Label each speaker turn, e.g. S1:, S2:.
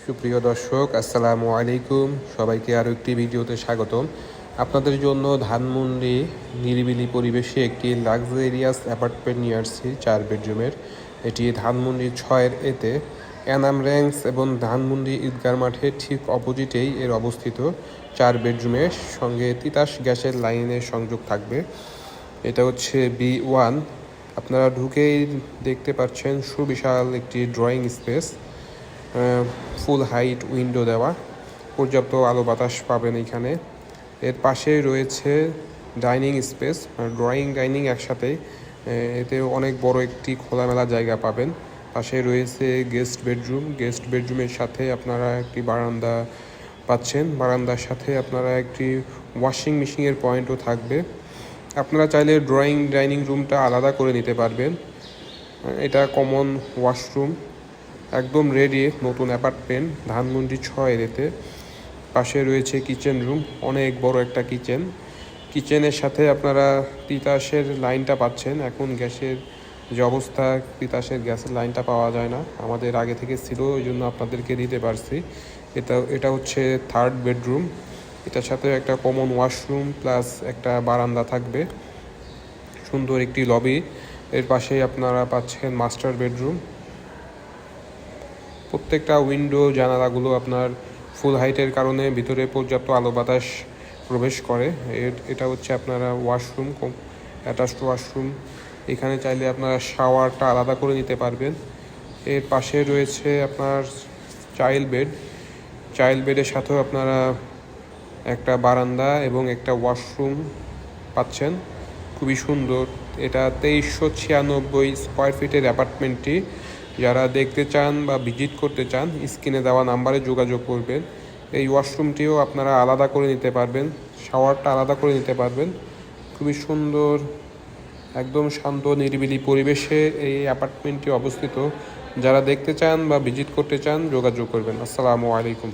S1: সুপ্রিয় দর্শক, আসসালামু আলাইকুম। সবাইকে আরও একটি ভিডিওতে স্বাগতম। আপনাদের জন্য ধানমন্ডি নিরিবিলি পরিবেশে একটি লাক্সারিয়াস অ্যাপার্টমেন্ট নিয়ে আসছি 4 বেডরুমের। এটি ধানমন্ডি 6-এতে এনাম র্যাঙ্কস এবং ধানমন্ডি ঈদগাহ মাঠের ঠিক অপোজিটেই এর অবস্থিত। 4 বেডরুমের সঙ্গে তিতাস গ্যাসের লাইনের সংযোগ থাকবে। এটা হচ্ছে B1। আপনারা ঢুকেই দেখতে পাচ্ছেন সুবিশাল একটি ড্রয়িং স্পেস, ফুল হাইট উইন্ডো দেওয়া, পর্যাপ্ত আলো বাতাস পাবেন এখানে। এর পাশেই রয়েছে ডাইনিং স্পেস, ডাইনিং একসাথেই। এতে অনেক বড় একটি খোলামেলা জায়গা পাবেন। পাশে রয়েছে গেস্ট বেডরুমের সাথে আপনারা একটি বারান্দা পাচ্ছেন। বারান্দার সাথে আপনারা একটি ওয়াশিং মেশিনের পয়েন্টও থাকবে। আপনারা চাইলে ডাইনিং রুমটা আলাদা করে নিতে পারবেন। এটা কমন ওয়াশরুম, একদম রেডি নতুন অ্যাপার্টমেন্ট ধানমন্ডি 6-এতে। পাশে রয়েছে কিচেন রুম, অনেক বড় একটা কিচেনের সাথে আপনারা তিতাসের লাইনটা পাচ্ছেন। এখন গ্যাসের যে অবস্থা, তিতাসের গ্যাসের লাইনটা পাওয়া যায় না, আমাদের আগে থেকে ছিল, ওই জন্য আপনাদেরকে দিতে পারছি। এটা হচ্ছে 3rd বেডরুম। এটার সাথে একটা কমন ওয়াশরুম প্লাস একটা বারান্দা থাকবে, সুন্দর একটি লবি। এর পাশেই আপনারা পাচ্ছেন মাস্টার বেডরুম। প্রত্যেকটা উইন্ডো জানালাগুলো আপনার ফুল হাইটের কারণে ভিতরে পর্যাপ্ত আলো বাতাস প্রবেশ করে। এটা হচ্ছে আপনারা ওয়াশরুম, অ্যাটাচড ওয়াশরুম। এখানে চাইলে আপনারা শাওয়ারটা আলাদা করে নিতে পারবেন। এর পাশে রয়েছে আপনার চাইল্ড বেডের সাথেও আপনারা একটা বারান্দা এবং একটা ওয়াশরুম পাচ্ছেন, খুবই সুন্দর। এটা 2396 স্কোয়ার ফিটের অ্যাপার্টমেন্টটি। যারা দেখতে চান বা ভিজিট করতে চান, স্ক্রিনে দেওয়া নাম্বারে যোগাযোগ করবেন। এই ওয়াশরুমটিও আপনারা আলাদা করে নিতে পারবেন, শাওয়ারটা আলাদা করে নিতে পারবেন। খুবই সুন্দর, একদম শান্ত নিরিবিলি পরিবেশে এই অ্যাপার্টমেন্টটি অবস্থিত। যারা দেখতে চান বা ভিজিট করতে চান যোগাযোগ করবেন। আসসালামু আলাইকুম।